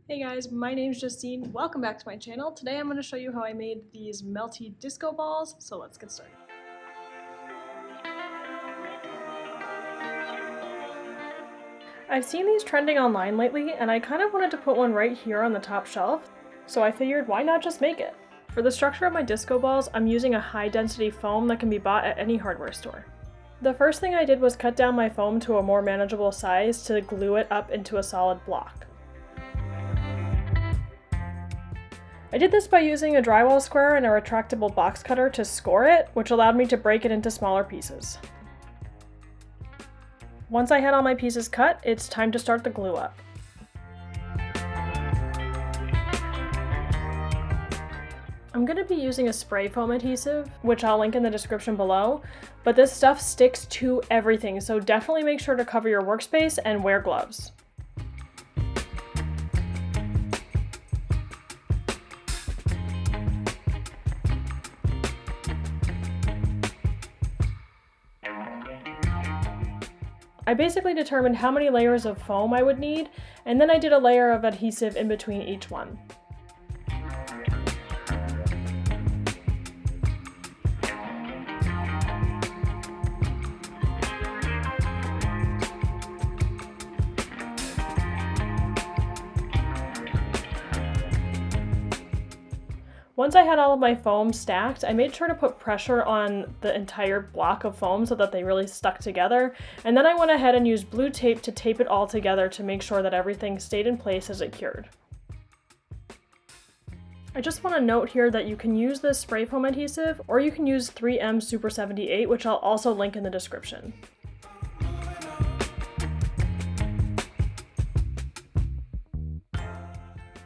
Hey guys, my name's Justine. Welcome back to my channel. Today I'm going to show you how I made these melty disco balls, so let's get started. I've seen these trending online lately, and I kind of wanted to put one right here on the top shelf, so I figured why not just make it? For the structure of my disco balls, I'm using a high-density foam that can be bought at any hardware store. The first thing I did was cut down my foam to a more manageable size to glue it up into a solid block. I did this by using a drywall square and a retractable box cutter to score it, which allowed me to break it into smaller pieces. Once I had all my pieces cut, it's time to start the glue up. I'm going to be using a spray foam adhesive, which I'll link in the description below, but this stuff sticks to everything, so definitely make sure to cover your workspace and wear gloves. I basically determined how many layers of foam I would need, and then I did a layer of adhesive in between each one. Once I had all of my foam stacked, I made sure to put pressure on the entire block of foam so that they really stuck together, and then I went ahead and used blue tape to tape it all together to make sure that everything stayed in place as it cured. I just want to note here that you can use this spray foam adhesive, or you can use 3M Super 78, which I'll also link in the description.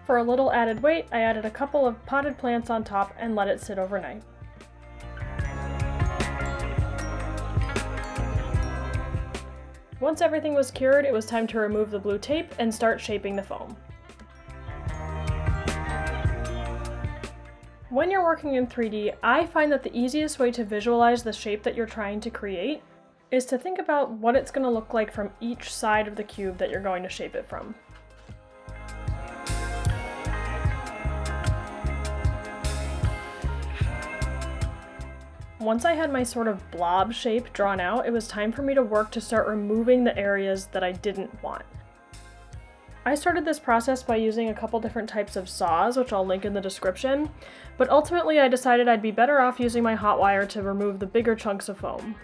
For a little added weight, I added a couple of potted plants on top and let it sit overnight. Once everything was cured, it was time to remove the blue tape and start shaping the foam. When you're working in 3D, I find that the easiest way to visualize the shape that you're trying to create is to think about what it's going to look like from each side of the cube that you're going to shape it from. Once I had my sort of blob shape drawn out, it was time for me to work to start removing the areas that I didn't want. I started this process by using a couple different types of saws, which I'll link in the description, but ultimately I decided I'd be better off using my hot wire to remove the bigger chunks of foam.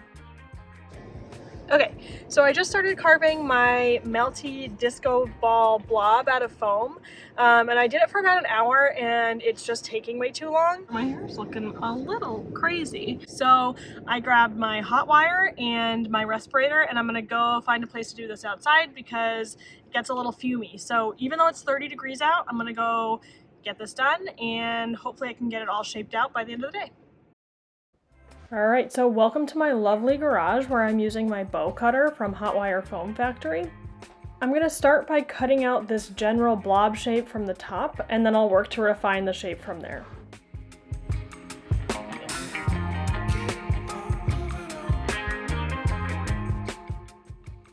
Okay, so I just started carving my melty disco ball blob out of foam, and I did it for about an hour, and it's just taking way too long. My hair's looking a little crazy. So I grabbed my hot wire and my respirator, and I'm gonna go find a place to do this outside because it gets a little fumey. So even though it's 30 degrees out, I'm gonna go get this done, and hopefully I can get it all shaped out by the end of the day. Alright, so welcome to my lovely garage where I'm using my bow cutter from Hot Wire Foam Factory. I'm going to start by cutting out this general blob shape from the top, and then I'll work to refine the shape from there.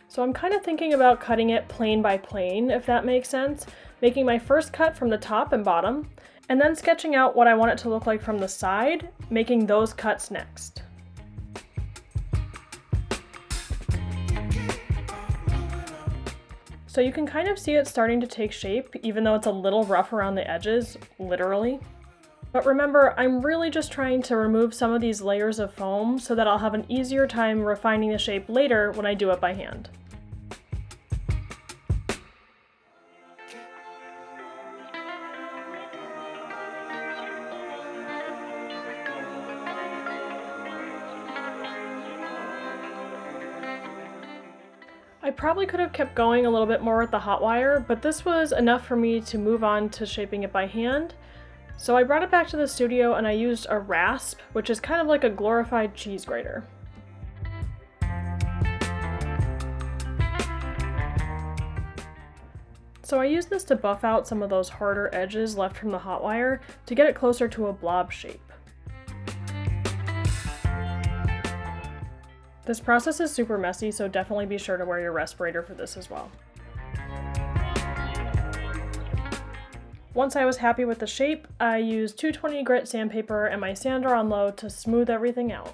So I'm kind of thinking about cutting it plane by plane, if that makes sense, making my first cut from the top and bottom, and then sketching out what I want it to look like from the side, making those cuts next. So you can kind of see it starting to take shape, even though it's a little rough around the edges, literally. But remember, I'm really just trying to remove some of these layers of foam so that I'll have an easier time refining the shape later when I do it by hand. I probably could have kept going a little bit more with the hot wire, but this was enough for me to move on to shaping it by hand. So I brought it back to the studio and I used a rasp, which is kind of like a glorified cheese grater. So I used this to buff out some of those harder edges left from the hot wire to get it closer to a blob shape. This process is super messy, so definitely be sure to wear your respirator for this as well. Once I was happy with the shape, I used 220 grit sandpaper and my sander on low to smooth everything out.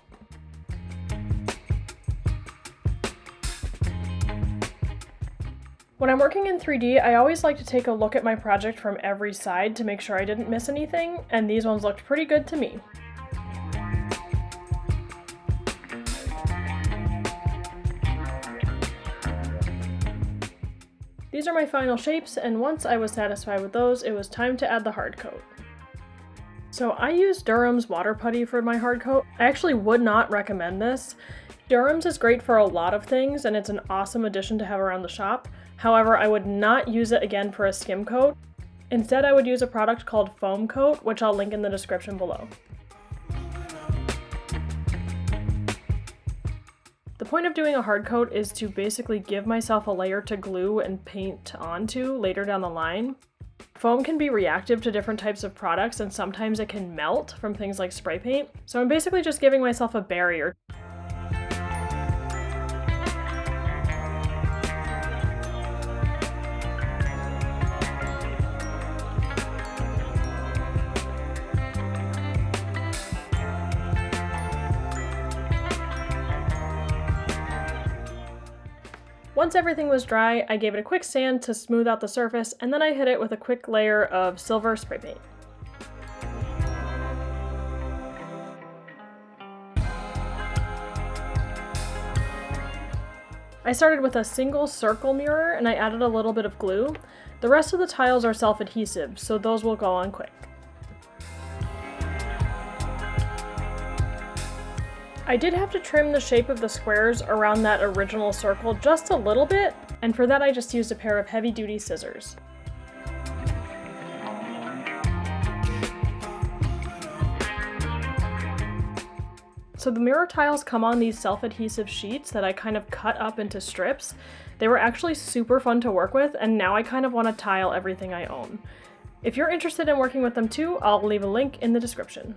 When I'm working in 3D, I always like to take a look at my project from every side to make sure I didn't miss anything, and these ones looked pretty good to me. These are my final shapes, and once I was satisfied with those, it was time to add the hard coat. So I used Durham's water putty for my hard coat. I actually would not recommend this. Durham's is great for a lot of things, and it's an awesome addition to have around the shop. However, I would not use it again for a skim coat. Instead, I would use a product called Foam Coat, which I'll link in the description below. The point of doing a hard coat is to basically give myself a layer to glue and paint onto later down the line. Foam can be reactive to different types of products, and sometimes it can melt from things like spray paint. So I'm basically just giving myself a barrier. Once everything was dry, I gave it a quick sand to smooth out the surface, and then I hit it with a quick layer of silver spray paint. I started with a single circle mirror and I added a little bit of glue. The rest of the tiles are self-adhesive, so those will go on quick. I did have to trim the shape of the squares around that original circle just a little bit, and for that I just used a pair of heavy-duty scissors. So the mirror tiles come on these self-adhesive sheets that I kind of cut up into strips. They were actually super fun to work with, and now I kind of want to tile everything I own. If you're interested in working with them too, I'll leave a link in the description.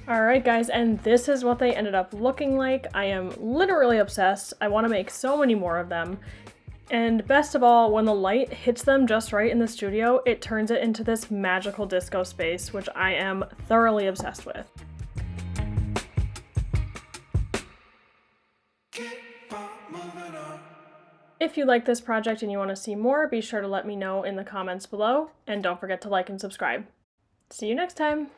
Alright guys, and this is what they ended up looking like. I am literally obsessed. I want to make so many more of them. And best of all, when the light hits them just right in the studio, it turns it into this magical disco space, which I am thoroughly obsessed with. If you like this project and you want to see more, be sure to let me know in the comments below, and don't forget to like and subscribe. See you next time!